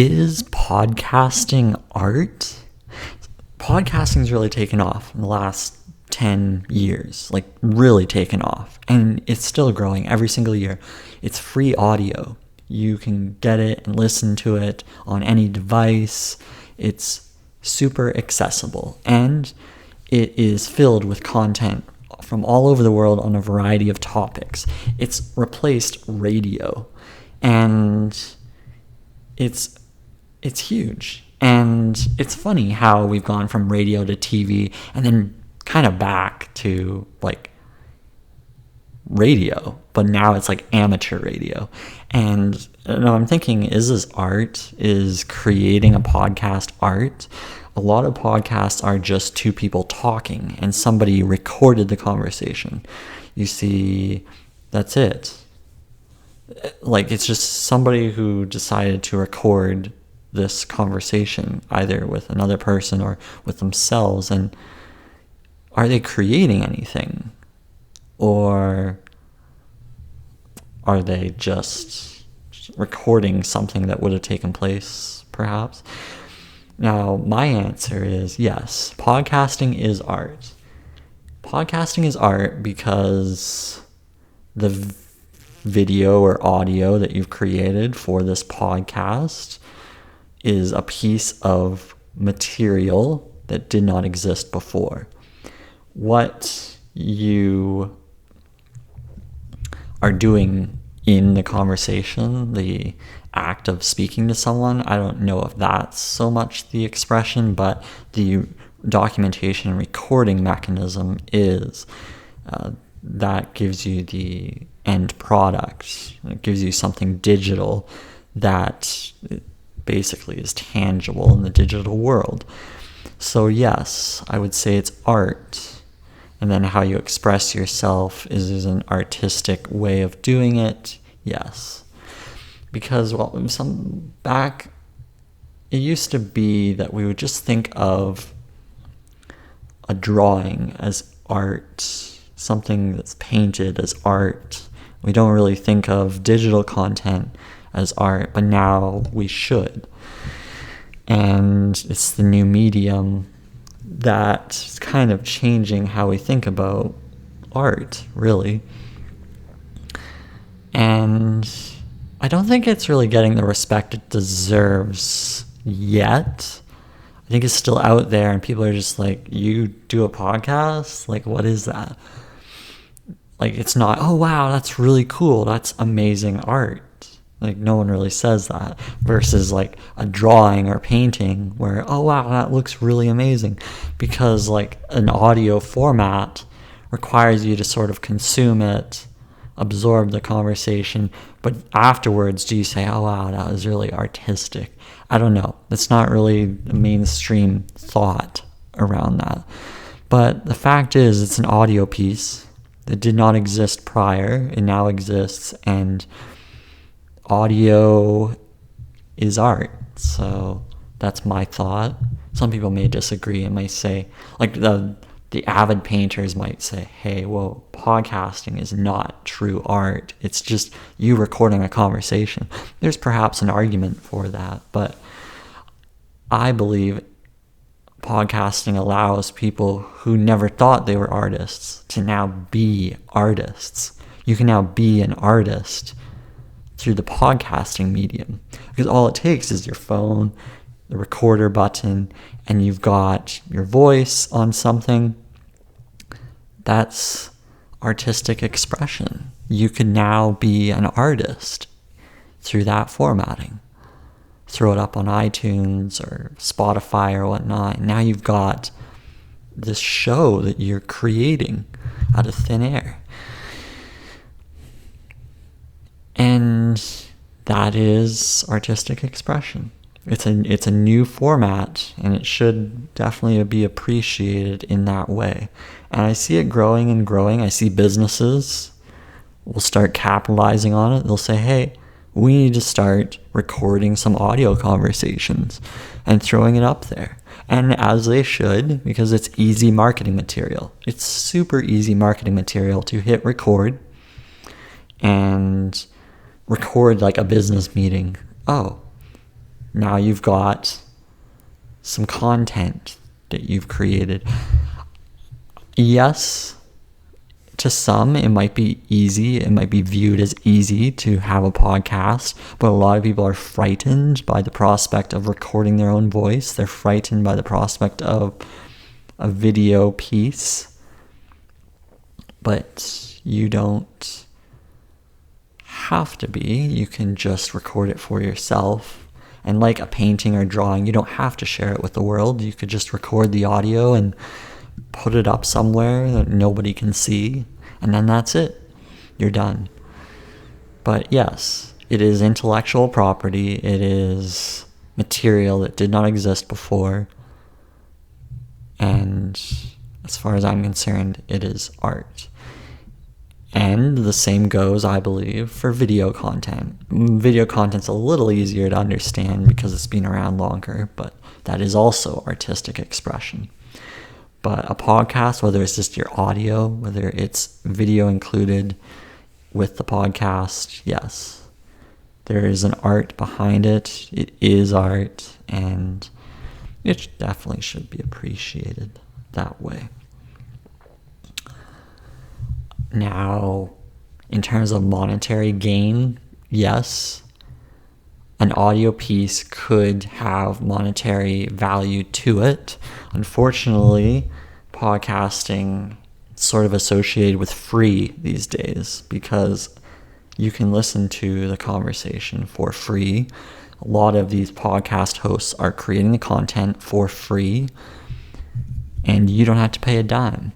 Is podcasting art? Podcasting's really taken off in the last 10 years, like really taken off. And it's still growing every single year. It's free audio. You can get it and listen to it on any device. It's super accessible. And it is filled with content from all over the world on a variety of topics. It's replaced radio. And it's huge. And it's funny how we've gone from radio to TV and then kind of back to like radio, but now it's like amateur radio. And I'm thinking, is this art? Is creating a podcast art? A lot of podcasts are just two people talking and somebody recorded the conversation. You see, that's it. Like, it's just somebody who decided to record this conversation either with another person or with themselves. And are they creating anything? Or are they just recording something that would have taken place, perhaps? Now, my answer is yes. Podcasting is art. Podcasting is art because the video or audio that you've created for this podcast is a piece of material that did not exist before. What you are doing in the conversation, the act of speaking to someone, I don't know if that's so much the expression, but the documentation and recording mechanism is. That gives you the end product. It gives you something digital that basically is tangible in the digital world. So yes, I would say it's art. And then how you express yourself is an artistic way of doing it. Yes. Because, it used to be that we would just think of a drawing as art, something that's painted as art. We don't really think of digital content as art, but now we should. And it's the new medium that's kind of changing how we think about art, really. And I don't think it's really getting the respect it deserves yet. I think it's still out there and people are just like, you do a podcast? Like, what is that? Like, it's not, oh wow, that's really cool, that's amazing art. Like, no one really says that. Versus like a drawing or painting where, oh wow, that looks really amazing. Because like an audio format requires you to sort of consume it, absorb the conversation, but afterwards do you say, oh wow, that was really artistic? I don't know. That's not really a mainstream thought around that. But the fact is, it's an audio piece that did not exist prior. It now exists, and audio is art. So that's my thought. Some people may disagree and may say, like the avid painters might say, hey, well, podcasting is not true art. It's just you recording a conversation. There's perhaps an argument for that, but I believe podcasting allows people who never thought they were artists to now be artists. You can now be an artist through the podcasting medium, because all it takes is your phone, the recorder button, and you've got your voice on something. That's artistic expression. You can now be an artist through that formatting. Throw it up on iTunes or Spotify or whatnot. Now you've got this show that you're creating out of thin air. And that is artistic expression. It's a new format, and it should definitely be appreciated in that way. And I see it growing and growing. I see businesses will start capitalizing on it. They'll say, hey, we need to start recording some audio conversations and throwing it up there. And as they should, because it's easy marketing material. It's super easy marketing material to hit record and record like a business meeting. Oh, Now you've got some content that you've created. Yes, to some, it might be easy. It might be viewed as easy to have a podcast, but a lot of people are frightened by the prospect of recording their own voice. They're frightened by the prospect of a video piece. But you don't have to be. You can just record it for yourself. And like a painting or drawing, you don't have to share it with the world. You could just record the audio and put it up somewhere that nobody can see, and then that's it. You're done. But yes, it is intellectual property. It is material that did not exist before. And as far as I'm concerned, it is art. And the same goes, I believe, for video content. Video content's a little easier to understand because it's been around longer, but that is also artistic expression. But a podcast, whether it's just your audio, whether it's video included with the podcast, yes, there is an art behind it. It is art, and it definitely should be appreciated that way. Now, in terms of monetary gain, yes, an audio piece could have monetary value to it. Unfortunately, podcasting is sort of associated with free these days because you can listen to the conversation for free. A lot of these podcast hosts are creating the content for free, and you don't have to pay a dime.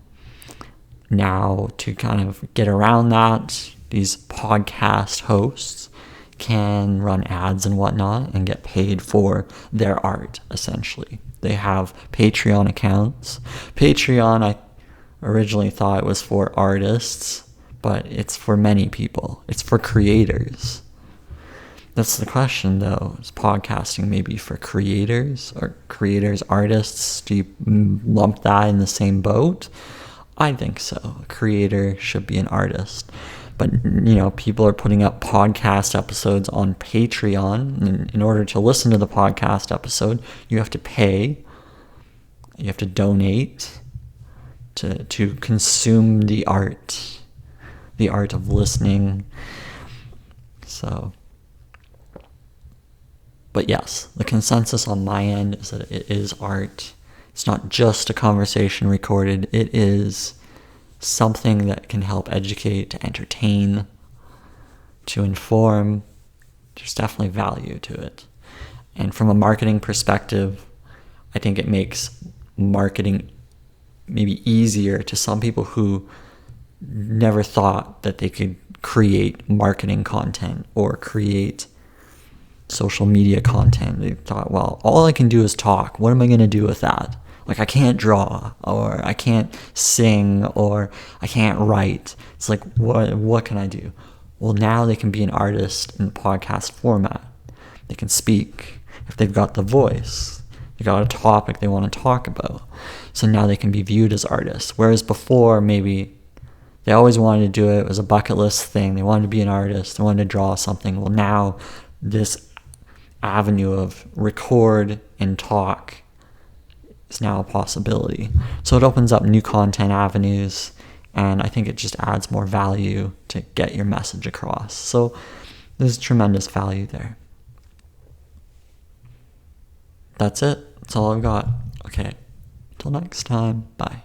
Now, to kind of get around that, these podcast hosts can run ads and whatnot and get paid for their art, essentially. They have Patreon accounts. Patreon, I originally thought it was for artists, but it's for many people. It's for creators. That's the question, though. Is podcasting maybe for creators? Or creators, artists? Do you lump that in the same boat? I think so. A creator should be an artist. But, people are putting up podcast episodes on Patreon. And in order to listen to the podcast episode, you have to pay. You have to donate to consume the art of listening. So, but yes, the consensus on my end is that it is art. It's not just a conversation recorded. It is something that can help educate, to entertain, to inform. There's definitely value to it. And from a marketing perspective, I think it makes marketing maybe easier to some people who never thought that they could create marketing content or create social media content. They thought, well, all I can do is talk. What am I going to do with that? Like, I can't draw, or I can't sing, or I can't write. It's like, what can I do? Well, now they can be an artist in podcast format. They can speak if they've got the voice. They've got a topic they want to talk about. So now they can be viewed as artists. Whereas before, maybe they always wanted to do it. It was a bucket list thing. They wanted to be an artist. They wanted to draw something. Well, now this avenue of record and talk is now a possibility. So it opens up new content avenues, and I think it just adds more value to get your message across. So there's tremendous value there. That's it. That's all I've got. Okay. Till next time. Bye.